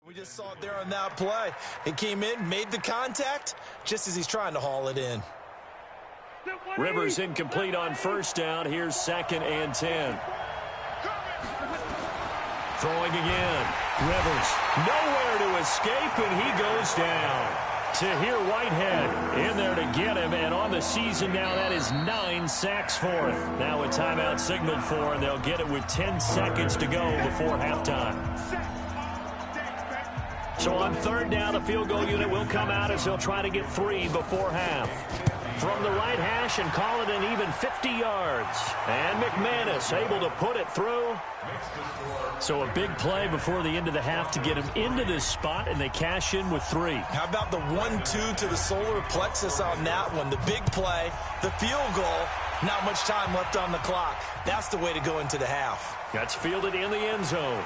We just saw it there on that play. It came in, made the contact, just as he's trying to haul it in. Rivers incomplete on first down. Here's 2nd and 10. Throwing again. Rivers nowhere to escape, and he goes down. Tahir Whitehead in there to get him, and on the season now, that is 9 sacks for him. Now a timeout signaled for, and they'll get it with 10 seconds to go before halftime. So on 3rd down, the field goal unit will come out as they'll try to get 3 before half. From the right hash and call it an even 50 yards. And McManus able to put it through. So a big play before the end of the half to get him into this spot, and they cash in with 3. How about the 1-2 to the solar plexus on that one? The big play, the field goal, not much time left on the clock. That's the way to go into the half. That's fielded in the end zone.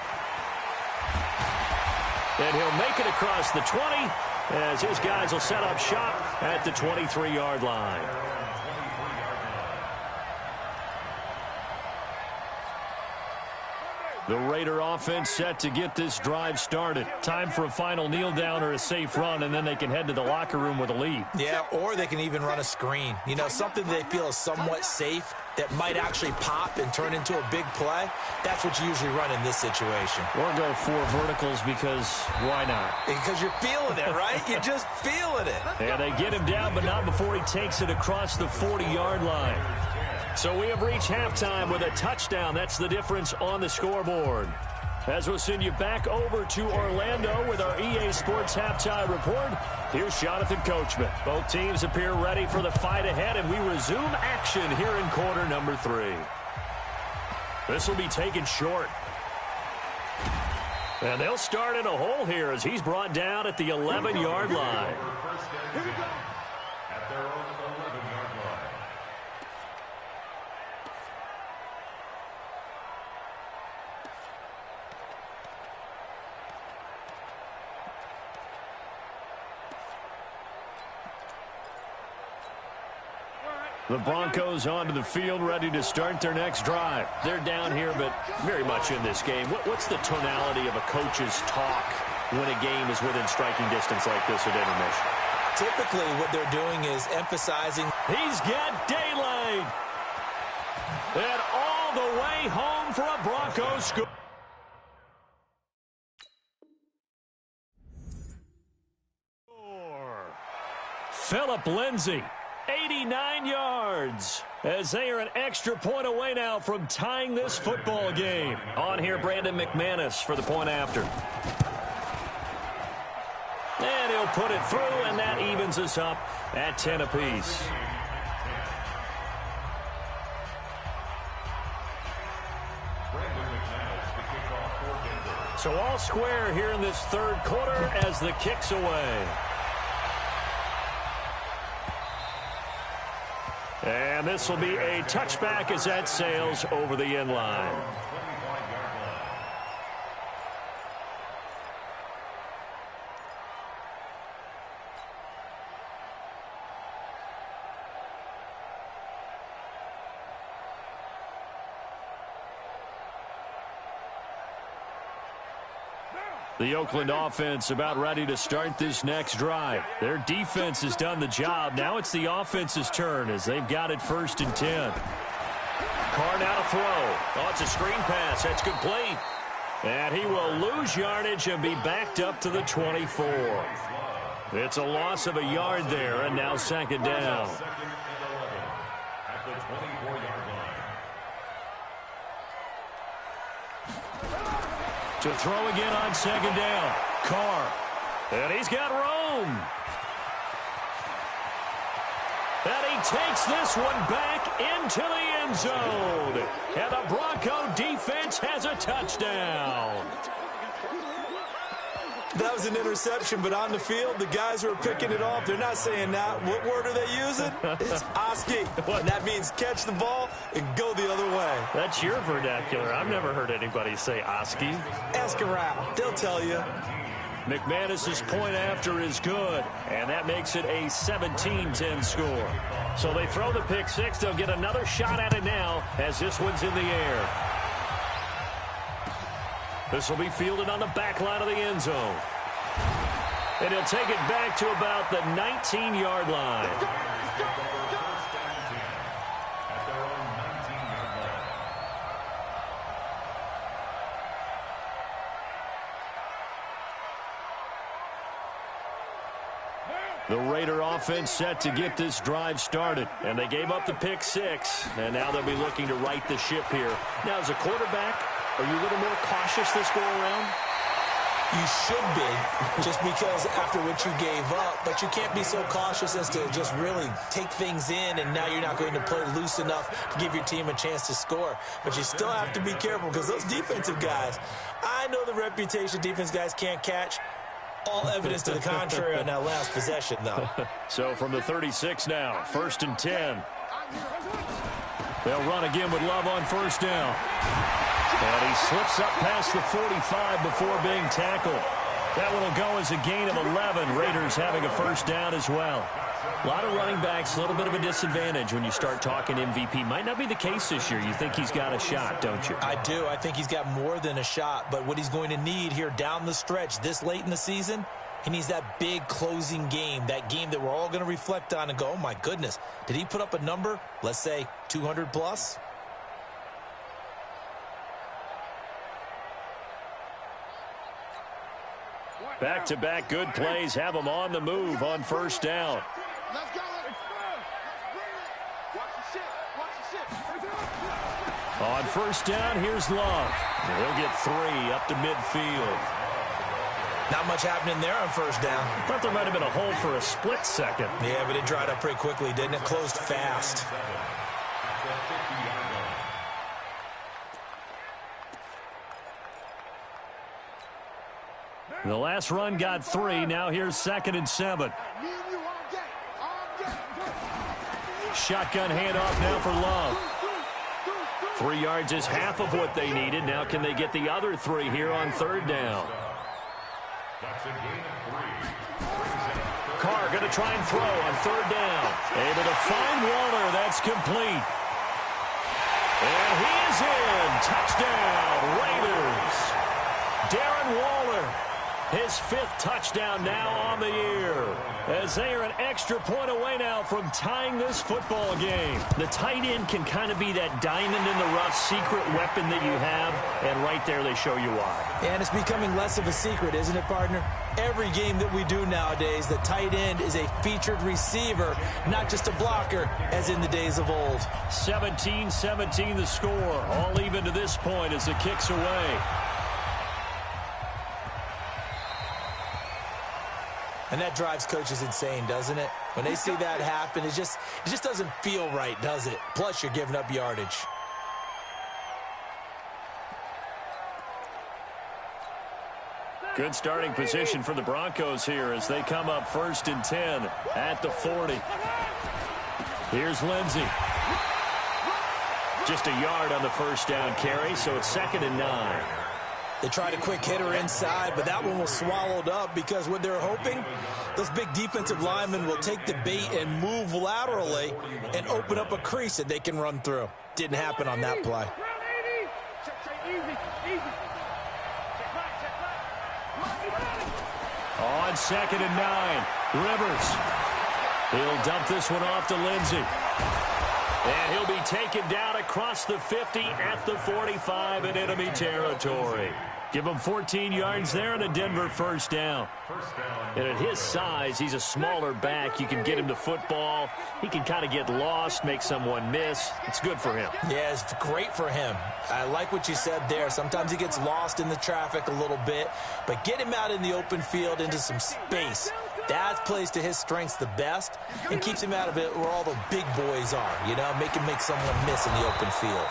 And he'll make it across the 20 as his guys will set up shop at the 23-yard line. The Raider offense set to get this drive started. Time for a final kneel down or a safe run, and then they can head to the locker room with a lead. Yeah, or they can even run a screen. You know, something they feel is somewhat safe that might actually pop and turn into a big play. That's what you usually run in this situation. Or go 4 verticals because why not? Because you're feeling it, right? You're just feeling it. And they get him down, but not before he takes it across the 40-yard line. So we have reached halftime with a touchdown. That's the difference on the scoreboard. As we'll send you back over to Orlando with our EA Sports Halftime Report, here's Jonathan Coachman. Both teams appear ready for the fight ahead, and we resume action here in quarter number 3. This will be taken short. And they'll start in a hole here as he's brought down at the 11-yard line. Here we go. At their own 11-yard line. The Broncos onto the field, ready to start their next drive. They're down here, but very much in this game. What's the tonality of a coach's talk when a game is within striking distance like this at intermission? Typically, what they're doing is emphasizing. He's got daylight. And all the way home for a Broncos score. Philip Lindsay. 89 yards as they are an extra point away now from tying this football game. On here, Brandon McManus for the point after. And he'll put it through, and that evens us up at 10 apiece. So all square here in this 3rd quarter as the kick's away. And this will be a touchback as that sails over the end line. The Oakland offense about ready to start this next drive. Their defense has done the job. Now it's the offense's turn as they've got it 1st and 10. Carr now to throw. Oh, it's a screen pass. That's complete. And he will lose yardage and be backed up to the 24. It's a loss of a yard there, and now 2nd down. At the 24-yard line. To throw again on 2nd down. Carr. And he's got room. And he takes this one back into the end zone. And the Bronco defense has a touchdown. That was an interception, but on the field, the guys who are picking it off, they're not saying that. What word are they using? It's Oski. And that means catch the ball and go the other way. That's your vernacular. I've never heard anybody say Oski. Ask around. They'll tell you. McManus's point after is good, and that makes it a 17-10 score. So they throw the pick 6. They'll get another shot at it now as this one's in the air. This will be fielded on the back line of the end zone. And he'll take it back to about the 19-yard line. The Raider offense set to get this drive started. And they gave up the pick six. And now they'll be looking to right the ship here. Now, as a quarterback, are you a little more cautious this go around? You should be, just because after what you gave up. But you can't be so cautious as to just really take things in, and now you're not going to play loose enough to give your team a chance to score. But you still have to be careful, because those defensive guys, I know the reputation defense guys can't catch. All evidence to the contrary on that last possession, though. So from the 36 now, 1st and 10. They'll run again with Love on first down. And he slips up past the 45 before being tackled. That one will go as a gain of 11. Raiders having a first down as well. A lot of running backs, a little bit of a disadvantage when you start talking MVP. Might not be the case this year. You think he's got a shot, don't you? I do. I think he's got more than a shot. But what he's going to need here down the stretch this late in the season, he needs that big closing game, that game that we're all going to reflect on and go, oh, my goodness, did he put up a number, let's say 200 plus? Back-to-back good plays have them on the move on first down. Let's go. On first down, here's Love. He'll get 3 up to midfield. Not much happening there on first down. I thought there might have been a hole for a split second. Yeah, but it dried up pretty quickly, didn't it? Closed fast. The last run got 3. Now here's 2nd and 7. Shotgun handoff now for Love. 3 yards is half of what they needed. Now can they get the other 3 here on third down? Carr going to try and throw on third down. Able to find Waller. That's complete. And he is in. Touchdown, Raiders. Darren Waller. His 5th touchdown now on the year, as they are an extra point away now from tying this football game. The tight end can kind of be that diamond in the rough secret weapon that you have, and right there they show you why. And it's becoming less of a secret, isn't it, partner? Every game that we do nowadays, the tight end is a featured receiver, not just a blocker, as in the days of old. 17-17 the score, all even to this point as the kick's away. And that drives coaches insane, doesn't it? When they see that happen, it just doesn't feel right, does it? Plus, you're giving up yardage. Good starting position for the Broncos here as they come up 1st and 10 at the 40. Here's Lindsey. Just a yard on the first down carry, so it's 2nd and 9. They tried a quick hitter inside, but that one was swallowed up because what they're hoping, those big defensive linemen will take the bait and move laterally and open up a crease that they can run through. Didn't happen on that play. On 2nd and 9, Rivers. He'll dump this one off to Lindsey. And he'll be taken down across the 50 at the 45 in enemy territory. Give him 14 yards there and a Denver first down. And at his size, he's a smaller back. You can get him the football. He can kind of get lost, make someone miss. It's good for him. Yeah, it's great for him. I like what you said there. Sometimes he gets lost in the traffic a little bit, but get him out in the open field into some space. That plays to his strengths the best and keeps him out of it where all the big boys are, you know, make him make someone miss in the open field.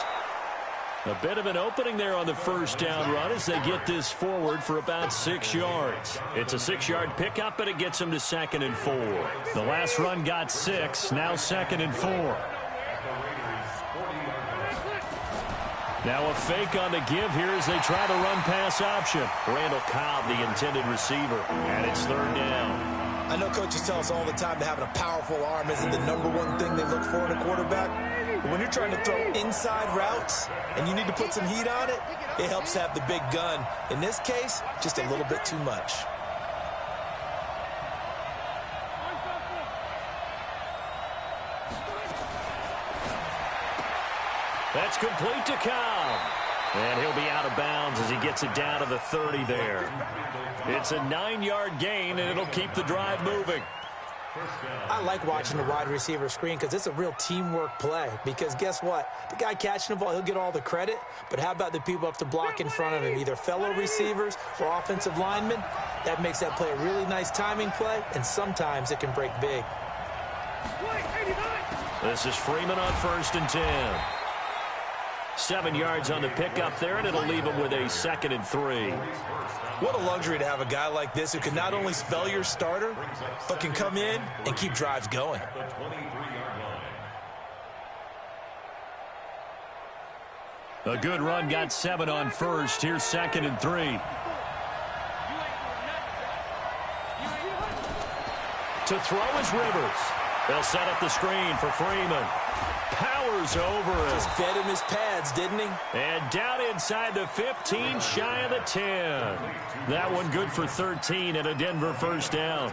A bit of an opening there on the first down run as they get this forward for about 6 yards. It's a 6-yard pickup, but it gets them to 2nd and 4. The last run got 6, now 2nd and 4. Now a fake on the give here as they try the run-pass option. Randall Cobb, the intended receiver, and it's 3rd down. I know coaches tell us all the time that having a powerful arm isn't the #1 thing they look for in a quarterback. But when you're trying to throw inside routes and you need to put some heat on it, it helps have the big gun. In this case, just a little bit too much. That's complete to Cobb. And he'll be out of bounds as he gets it down to the 30 there. It's a 9-yard gain, and it'll keep the drive moving. I like watching the wide receiver screen because it's a real teamwork play. Because guess what? The guy catching the ball, he'll get all the credit. But how about the people up to block in front of him, either fellow receivers or offensive linemen? That makes that play a really nice timing play, and sometimes it can break big. This is Freeman on 1st and 10. 7 yards on the pickup there, and it'll leave him with a 2nd and 3. What a luxury to have a guy like this who can not only spell your starter, but can come in and keep drives going. A good run, got 7 on 1st. Here's 2nd and 3. To throw is Rivers. They'll set up the screen for Freeman. Powers over it. Just fed him his pads, didn't he? And down inside the 15, shy of the 10. That one good for 13 and a Denver first down.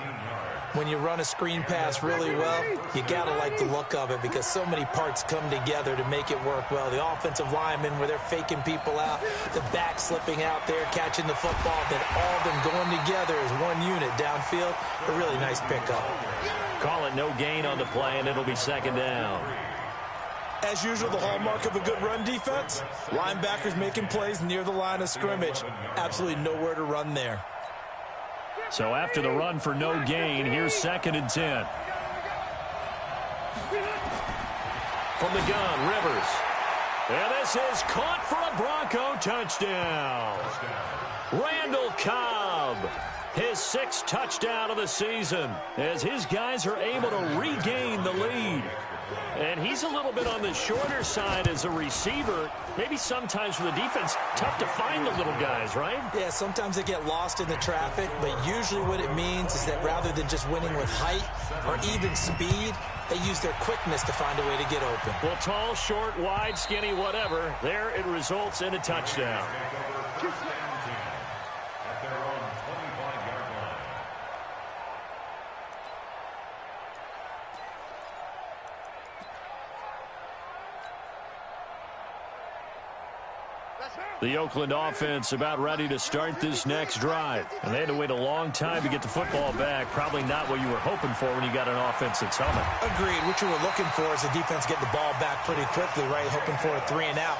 When you run a screen pass really well, you got to like the look of it because so many parts come together to make it work well. The offensive linemen, where they're faking people out, the back slipping out there, catching the football, then all of them going together as one unit downfield. A really nice pickup. Call it no gain on the play, and it'll be 2nd down. As usual, the hallmark of a good run defense, linebackers making plays near the line of scrimmage. Absolutely nowhere to run there. So after the run for no gain, here's 2nd and 10. From the gun, Rivers. And this is caught for a Bronco touchdown. Randall Cobb, his 6th touchdown of the season, as his guys are able to regain the lead. And he's a little bit on the shorter side as a receiver. Maybe sometimes for the defense, tough to find the little guys, right? Yeah, sometimes they get lost in the traffic, but usually what it means is that rather than just winning with height or even speed, they use their quickness to find a way to get open. Well, tall, short, wide, skinny, whatever, there it results in a touchdown. The Oakland offense about ready to start this next drive. And they had to wait a long time to get the football back. Probably not what you were hoping for when you got an offense that's humming. Agreed. What you were looking for is the defense getting the ball back pretty quickly, right? Hoping for a 3 and out.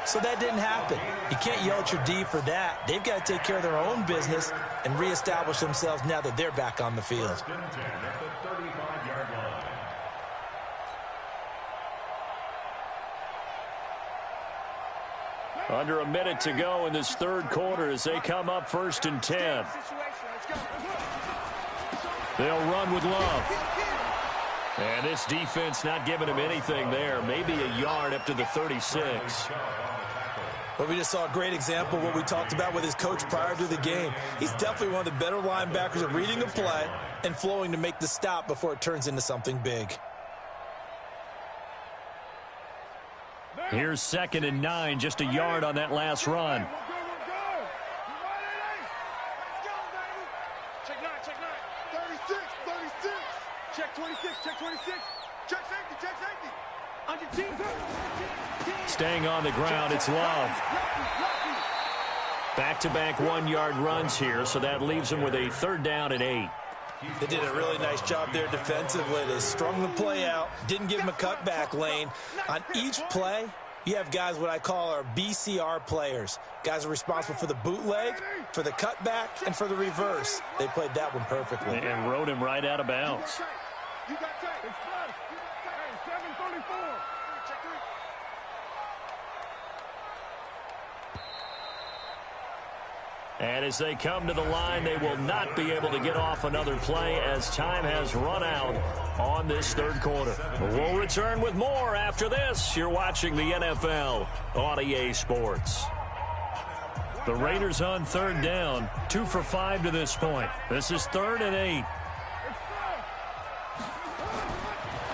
So that didn't happen. You can't yell at your D for that. They've got to take care of their own business and reestablish themselves now that they're back on the field. Under a minute to go in this 3rd quarter as they come up 1st and 10. They'll run with Love. And this defense not giving him anything there. Maybe a yard up to the 36. Well, we just saw a great example of what we talked about with his coach prior to the game. He's definitely one of the better linebackers at reading a play and flowing to make the stop before it turns into something big. Here's 2nd and 9, just a yard on that last run. Check 9, check 9. 36, 36. Check 26, check 26. Check safety, check safety. On your team. Staying on the ground, it's Love. Back-to-back 1-yard runs here, so that leaves him with a 3rd down and 8. They did a really nice job there defensively. They strung the play out, didn't give him a cutback lane. On each play, you have guys what I call our BCR players. Guys are responsible for the bootleg, for the cutback, and for the reverse. They played that one perfectly. And rode him right out of bounds. You got tape. It's plus. Hey, 734. Check 3. And as they come to the line, they will not be able to get off another play as time has run out on this 3rd quarter. We'll return with more after this. You're watching the NFL on EA Sports. The Raiders on 3rd down, 2 for 5 to this point. This is 3rd and 8.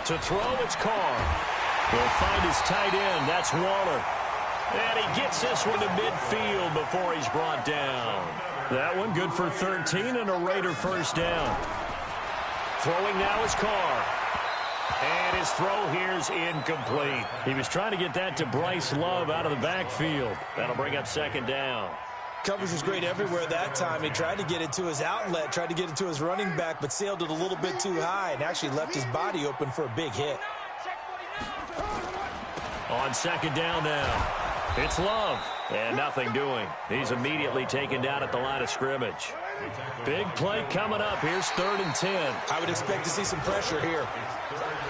To throw, it's Carr. He'll find his tight end. That's Waller. And he gets this one to midfield before he's brought down. That one good for 13 and a Raider first down. Throwing now is Carr. And his throw here's incomplete. He was trying to get that to Bryce Love out of the backfield. That'll bring up second down. Coverage was great everywhere that time. He tried to get it to his outlet, tried to get it to his running back, but sailed it a little bit too high and actually left his body open for a big hit. On second down now, it's Love. And nothing doing. He's immediately taken down at the line of scrimmage. Big play coming up. Here's 3rd and 10. I would expect to see some pressure here.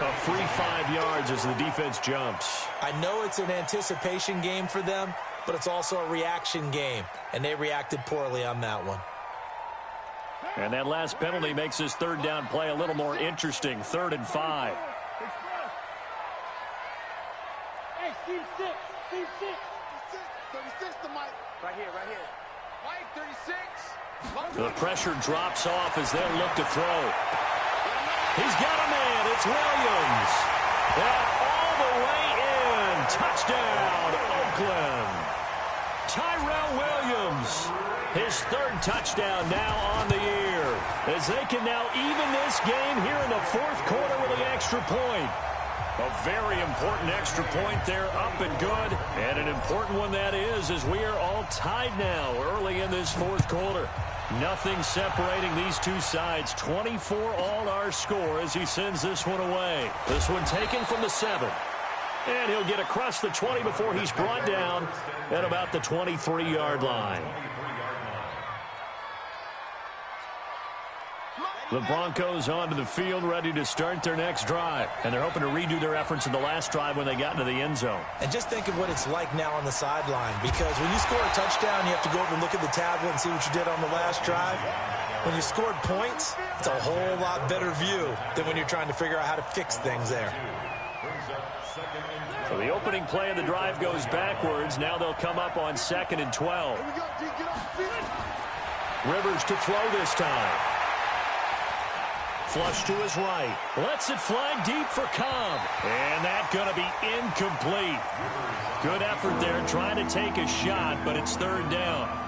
A free 5 yards as the defense jumps. I know it's an anticipation game for them, but it's also a reaction game, and they reacted poorly on that one. And that last penalty makes this 3rd down play a little more interesting. 3rd and 5. Hey, Steve 6. Steve 6. 36 to Mike. Right here, right here. Mike, 36. The pressure drops off as they'll look to throw. He's got a man. It's Williams. And all the way in. Touchdown, Oakland. Tyrell Williams. His 3rd touchdown now on the year. As they can now even this game here in the 4th quarter with the extra point. A very important extra point there, up and good. And an important one that is, as we are all tied now early in this 4th quarter. Nothing separating these two sides. 24 all our score as he sends this one away. This one taken from the 7. And he'll get across the 20 before he's brought down at about the 23-yard line. The Broncos onto the field, ready to start their next drive. And they're hoping to redo their efforts in the last drive when they got into the end zone. And just think of what it's like now on the sideline, because when you score a touchdown, you have to go over and look at the tablet and see what you did on the last drive. When you scored points, it's a whole lot better view than when you're trying to figure out how to fix things there. So the opening play of the drive goes backwards. Now they'll come up on 2nd and 12. Rivers to throw this time. Flush to his right. Lets it fly deep for Cobb. And that's going to be incomplete. Good effort there trying to take a shot, but it's 3rd down.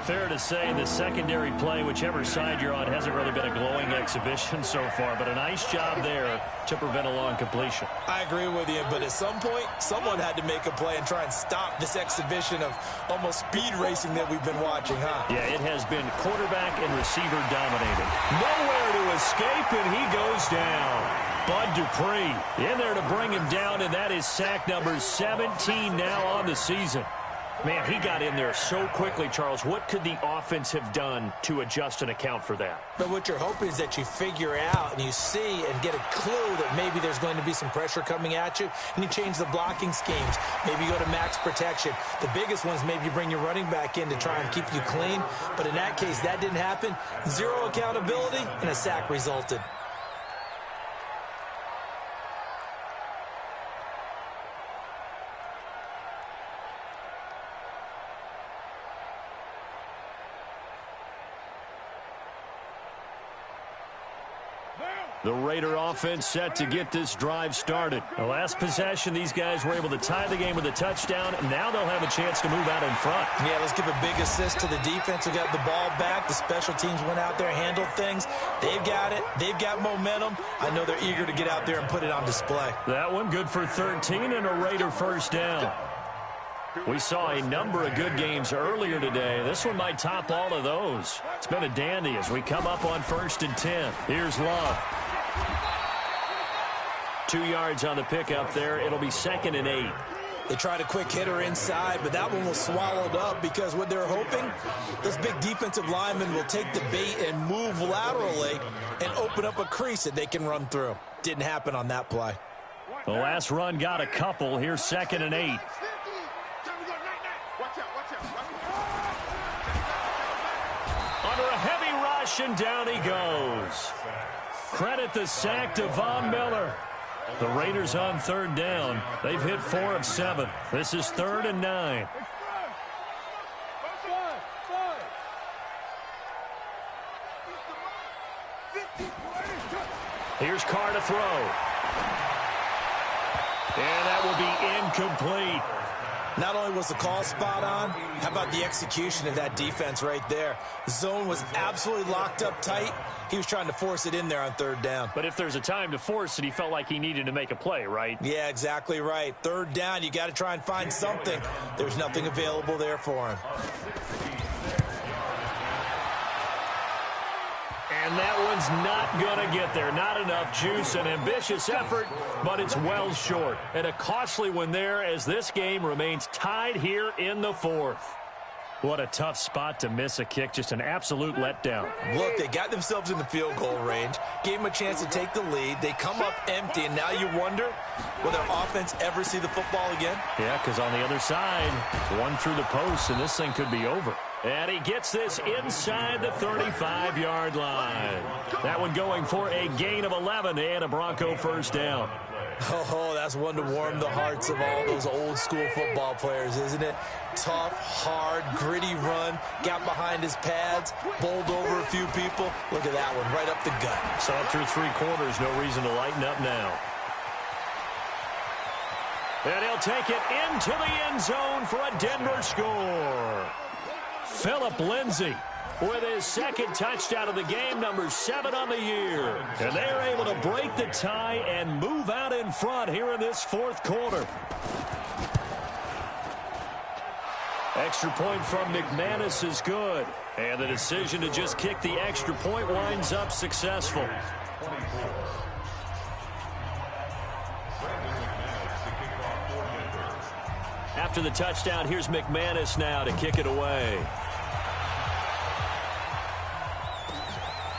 Fair to say the secondary play, whichever side you're on, hasn't really been a glowing exhibition so far, but a nice job there to prevent a long completion. I agree with you, but at some point, someone had to make a play and try and stop this exhibition of almost speed racing that we've been watching, huh? Yeah, it has been quarterback and receiver dominated. Nowhere to escape, and he goes down. Bud Dupree in there to bring him down, and that is sack number 17 now on the season. Man, he got in there so quickly, Charles. What could the offense have done to adjust and account for that? But what you're hoping is that you figure out and you see and get a clue that maybe there's going to be some pressure coming at you, and you change the blocking schemes. Maybe you go to max protection. The biggest ones, maybe you bring your running back in to try and keep you clean. But in that case, that didn't happen. Zero accountability, and a sack resulted. The Raider offense set to get this drive started. The last possession, these guys were able to tie the game with a touchdown. Now they'll have a chance to move out in front. Yeah, let's give a big assist to the defense who got the ball back. The special teams went out there, handled things. They've got it. They've got momentum. I know they're eager to get out there and put it on display. That one good for 13 and a Raider first down. We saw a number of good games earlier today. This one might top all of those. It's been a dandy as we come up on 1st and 10. Here's Love. 2 yards on the pickup there. It'll be 2nd and 8. They tried a quick hitter inside, but that one was swallowed up because what they're hoping, those big defensive linemen will take the bait and move laterally and open up a crease that they can run through. Didn't happen on that play. The last run got a couple. Here's 2nd and 8. Under a heavy rush, and down he goes. Credit the sack to Von Miller. The Raiders on 3rd down. They've hit 4 of 7. This is 3rd and 9. Here's Carr to throw. And that will be incomplete. Not only was the call spot on, how about the execution of that defense right there? The zone was absolutely locked up tight. He was trying to force it in there on third down. But if there's a time to force it, he felt like he needed to make a play, right? Yeah, exactly right. Third down, you got to try and find something. There's nothing available there for him. And that one's not going to get there. Not enough juice. An ambitious effort, but it's well short. And a costly one there as this game remains tied here in the fourth. What a tough spot to miss a kick. Just an absolute letdown. Look, they got themselves in the field goal range, gave them a chance to take the lead. They come up empty, and now you wonder, will their offense ever see the football again? Yeah, because on the other side, one through the post, and this thing could be over. And he gets this inside the 35-yard line. That one going for a gain of 11 and a Bronco first down. Oh, that's one to warm the hearts of all those old-school football players, isn't it? Tough, hard, gritty run, got behind his pads, bowled over a few people. Look at that one, right up the gut. So up through three quarters, no reason to lighten up now. And he'll take it into the end zone for a Denver score. Phillip Lindsay with his second touchdown of the game, number 7 on the year. And they're able to break the tie and move out in front here in this fourth quarter. Extra point from McManus is good. And the decision to just kick the extra point winds up successful. After the touchdown, here's McManus now to kick it away.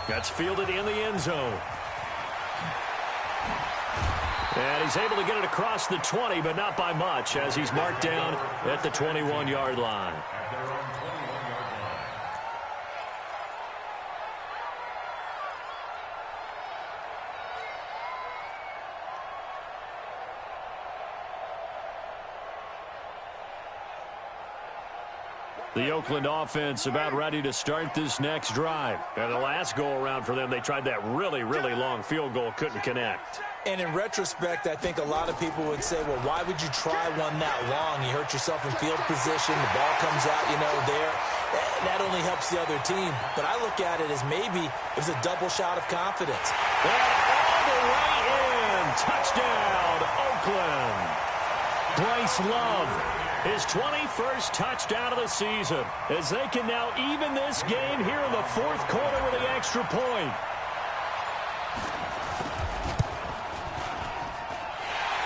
That's fielded in the end zone. And he's able to get it across the 20, but not by much, as he's marked down at the 21-yard line. The Oakland offense about ready to start this next drive. And the last go-around for them, they tried that really, really long field goal, couldn't connect. And in retrospect, I think a lot of people would say, well, why would you try one that long? You hurt yourself in field position, the ball comes out, there. That only helps the other team. But I look at it as maybe it was a double shot of confidence. And all the way in. Touchdown, Oakland. Bryce Love, his 21st touchdown of the season, as they can now even this game here in the fourth quarter with the extra point.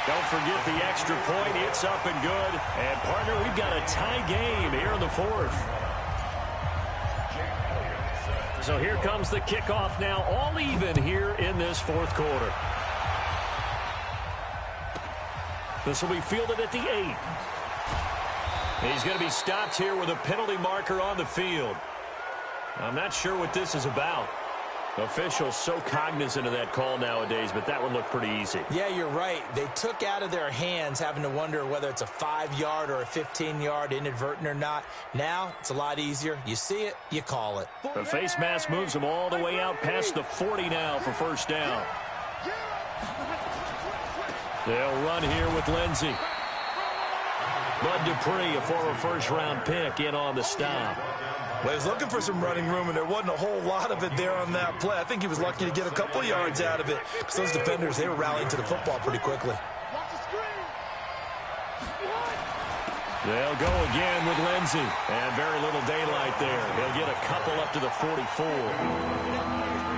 Don't forget the extra point. It's up and good. And, partner, we've got a tie game here in the fourth. So here comes the kickoff now, all even here in this fourth quarter. This will be fielded at the 8. He's going to be stopped here with a penalty marker on the field. I'm not sure what this is about. Officials so cognizant of that call nowadays, but that one looked pretty easy. Yeah, you're right. They took out of their hands having to wonder whether it's a 5-yard or a 15-yard inadvertent or not. Now, it's a lot easier. You see it, you call it. The face mask moves them all the way out past the 40 now for first down. They'll run here with Lindsay. Bud Dupree, a former first-round pick, in on the stop. Well, he was looking for some running room, and there wasn't a whole lot of it there on that play. I think he was lucky to get a couple of yards out of it, because those defenders, they were rallying to the football pretty quickly. They'll go again with Lindsay. And very little daylight there. He'll get a couple up to the 44.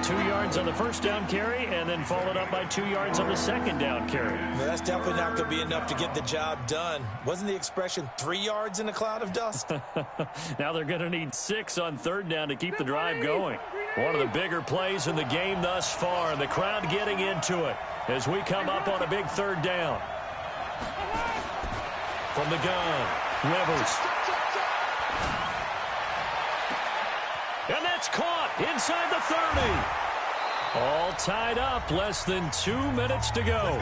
2 yards on the first down carry, and then followed up by 2 yards on the second down carry. Well, that's definitely not going to be enough to get the job done. Wasn't the expression 3 yards in a cloud of dust? Now they're going to need 6 on third down to keep the drive going. One of the bigger plays in the game thus far, and the crowd getting into it as we come up on a big third down. From the gun, Rivers. And that's caught inside the 30. All tied up, less than 2 minutes to go.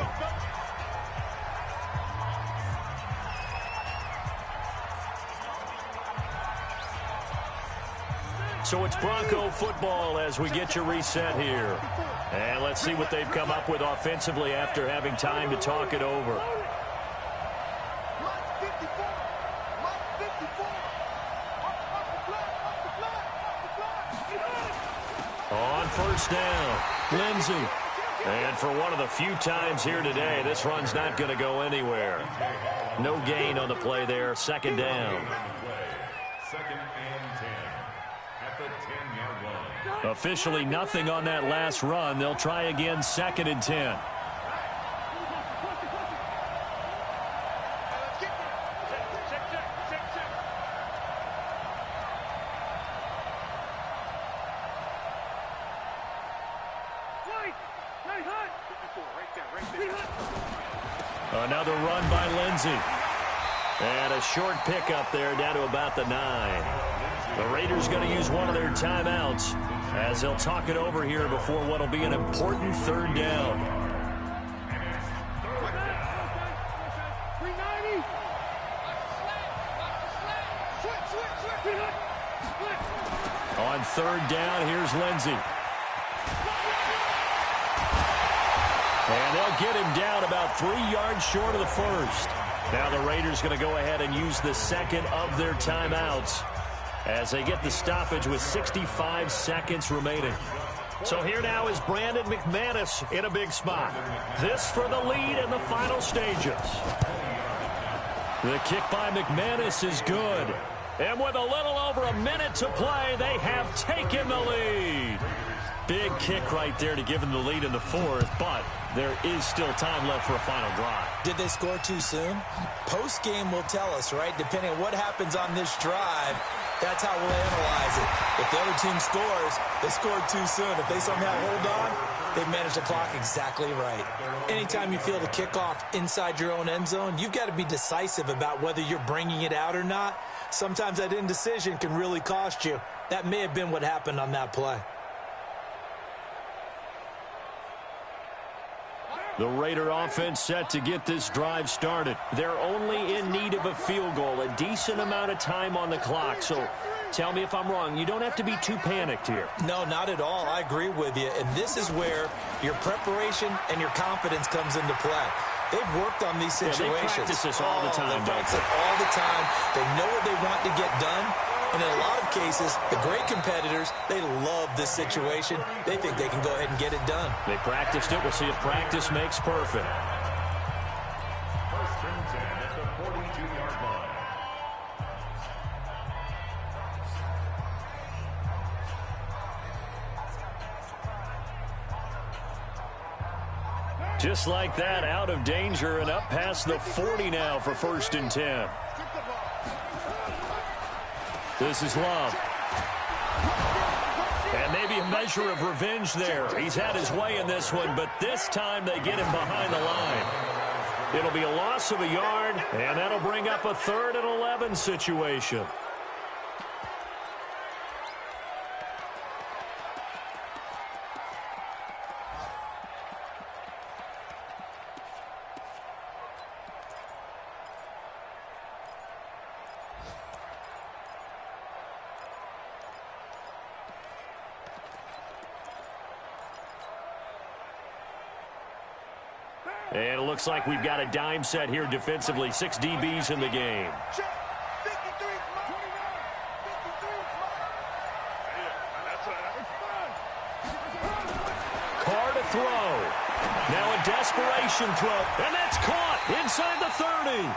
So it's Bronco football as we get you reset here. And let's see what they've come up with offensively after having time to talk it over. On first down, Lindsey. And for one of the few times here today, this run's not going to go anywhere. No gain on the play there. Second down. Second and 10 at the 10-yard line. Officially nothing on that last run. They'll try again, second and 10. Another run by Lindsey. And a short pickup there down to about the 9. The Raiders going to use one of their timeouts as they'll talk it over here before what will be an important third down. On third down, here's Lindsey. And they'll get him down about 3 yards short of the first. Now the Raiders going to go ahead and use the second of their timeouts as they get the stoppage with 65 seconds remaining. So here now is Brandon McManus in a big spot. This for the lead in the final stages. The kick by McManus is good. And with a little over a minute to play, they have taken the lead. Big kick right there to give them the lead in the fourth, but there is still time left for a final drive. Did they score too soon? Post-game will tell us, right? Depending on what happens on this drive, that's how we'll analyze it. If the other team scores, they scored too soon. If they somehow hold on, they've managed the clock exactly right. Anytime you feel the kickoff inside your own end zone, you've got to be decisive about whether you're bringing it out or not. Sometimes that indecision can really cost you. That may have been what happened on that play. The Raider offense set to get this drive started. They're only in need of a field goal, a decent amount of time on the clock. So tell me if I'm wrong. You don't have to be too panicked here. No, not at all. I agree with you. And this is where your preparation and your confidence comes into play. They've worked on these situations. Yeah, they practice this all the time. They practice it all the time. They know what they want to get done. And in a lot of cases, the great competitors, they love this situation. They think they can go ahead and get it done. They practiced it. We'll see if practice makes perfect. First and 10 at the 42-yard line. Just like that, out of danger and up past the 40 now for first and 10. This is Love. And maybe a measure of revenge there. He's had his way in this one, but this time they get him behind the line. It'll be a loss of a yard, and that'll bring up a 3rd and 11 situation. And it looks like we've got a dime set here defensively. 6 DBs in the game. Carr to throw. Now a desperation throw. And that's caught inside the 30.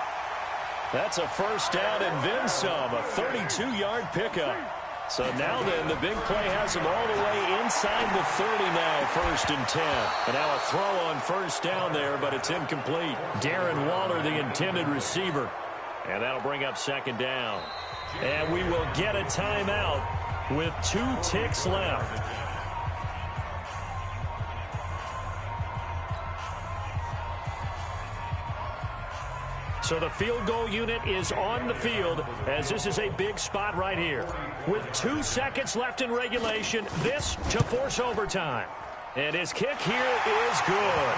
That's a first down and then some. A 32-yard pickup. So now then, the big play has him all the way inside the 30 now, first and 10. And now a throw on first down there, but it's incomplete. Darren Waller, the intended receiver. And that'll bring up second down. And we will get a timeout with 2 ticks left. So the field goal unit is on the field as this is a big spot right here. With 2 seconds left in regulation, this to force overtime. And his kick here is good.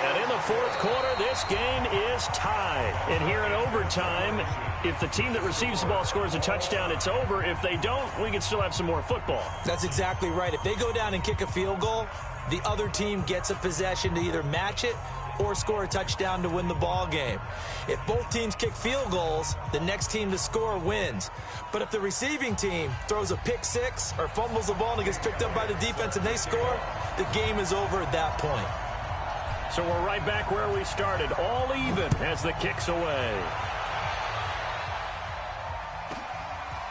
And in the fourth quarter, this game is tied. And here in overtime, if the team that receives the ball scores a touchdown, it's over. If they don't, we can still have some more football. That's exactly right. If they go down and kick a field goal, the other team gets a possession to either match it or score a touchdown to win the ball game. If both teams kick field goals, the next team to score wins. But if the receiving team throws a pick six or fumbles the ball and it gets picked up by the defense and they score, the game is over at that point. So we're right back where we started, all even as the kick's away.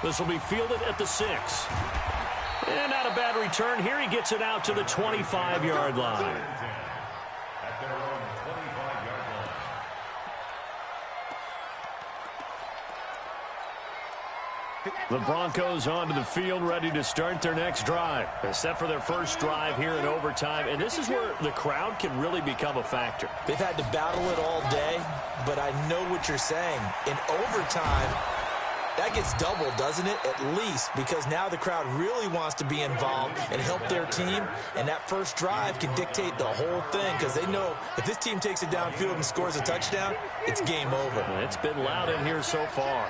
This will be fielded at the 6. And not a bad return here. He gets it out to the 25-yard line. At their own 25-yard line. The Broncos onto the field, ready to start their next drive. They're set for their first drive here in overtime, and this is where the crowd can really become a factor. They've had to battle it all day, but I know what you're saying. In overtime, that gets doubled, doesn't it? At least, because now the crowd really wants to be involved and help their team, and that first drive can dictate the whole thing because they know if this team takes it downfield and scores a touchdown, it's game over. It's been loud in here so far.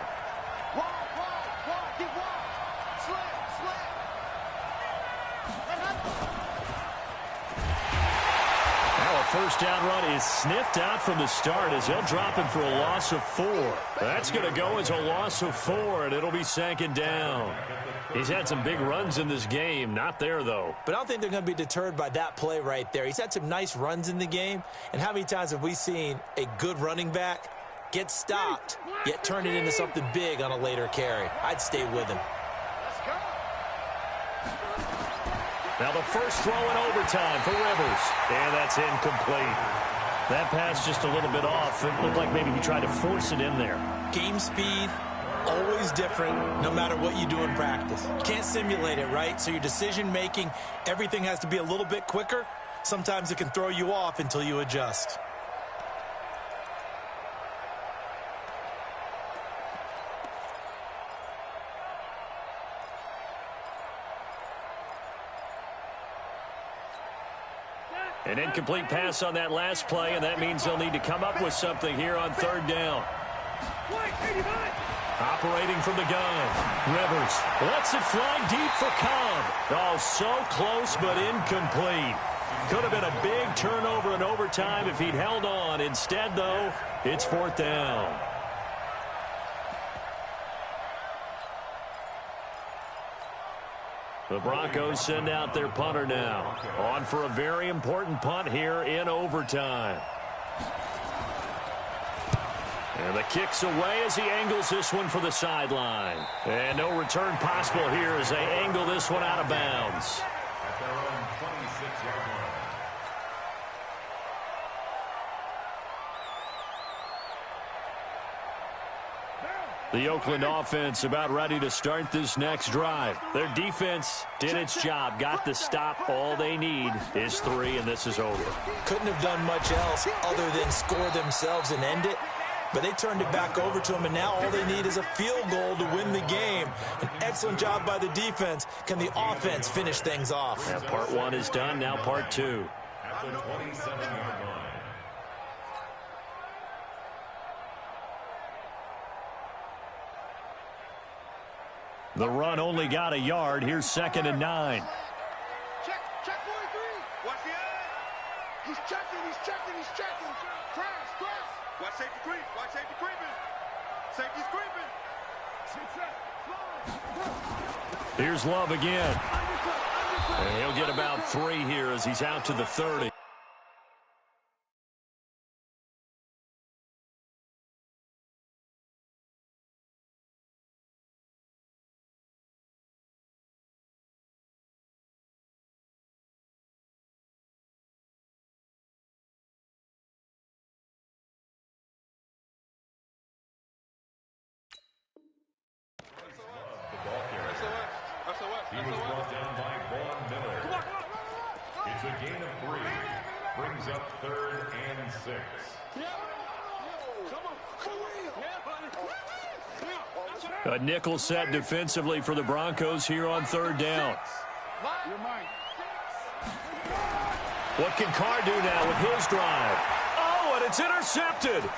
First down run is sniffed out from the start as they'll drop him for a loss of 4. That's going to go as a loss of 4, and it'll be second down. He's had some big runs in this game. Not there, though. But I don't think they're going to be deterred by that play right there. He's had some nice runs in the game, and how many times have we seen a good running back get stopped, yet turn it into something big on a later carry? I'd stay with him. Now the first throw in overtime for Rivers. And that's incomplete. That pass just a little bit off. It looked like maybe he tried to force it in there. Game speed, always different no matter what you do in practice. You can't simulate it, right? So your decision-making, everything has to be a little bit quicker. Sometimes it can throw you off until you adjust. An incomplete pass on that last play, and that means they'll need to come up with something here on third down. Operating from the gun. Rivers lets it fly deep for Cobb. Oh, so close but incomplete. Could have been a big turnover in overtime if he'd held on. Instead, though, it's fourth down. The Broncos send out their punter now. On for a very important punt here in overtime. And the kick's away as he angles this one for the sideline. And no return possible here as they angle this one out of bounds. At their own 26-yard line. The Oakland offense about ready to start this next drive. Their defense did its job, got the stop. All they need is 3, and this is over. Couldn't have done much else other than score themselves and end it. But they turned it back over to them, and now all they need is a field goal to win the game. An excellent job by the defense. Can the offense finish things off? Yeah, part 1 is done, now part 2. At the 27-yard line. The run only got a yard. Here's 2nd and 9. Check 43. Watch the eye. He's checking. Crash. Watch safety creep. Watch safety creeping. Safety's creeping. Here's Love again. And he'll get about 3 here as he's out to the 30. He was brought down by Vaughn Miller. It's a gain of 3. Brings up 3rd and 6. A nickel set defensively for the Broncos here on 3rd down. What can Carr do now with his drive? And it's intercepted.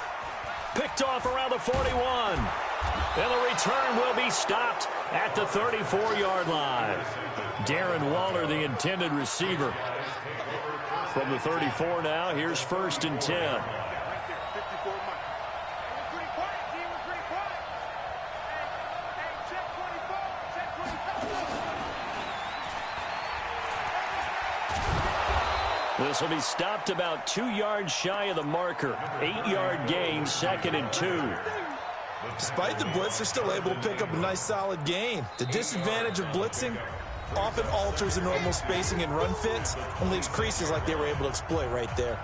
Picked off around the 41. And the return will be stopped at the 34-yard line. Darren Waller, the intended receiver. From the 34 now, here's 1st and 10. This will be stopped about 2 yards shy of the marker. 8-yard gain, 2nd and 2. Despite the blitz, they're still able to pick up a nice solid gain. The disadvantage of blitzing often alters the normal spacing and run fits and leaves creases like they were able to exploit right there.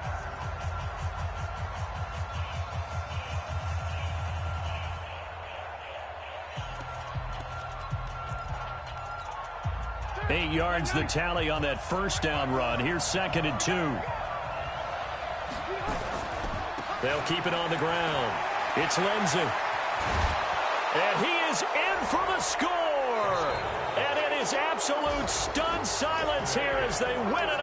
Eight yards the tally on that first down run. Here's 2nd and 2. They'll keep it on the ground. It's Lindsey. And he is in for the score. And it is absolute stunned silence here as they win it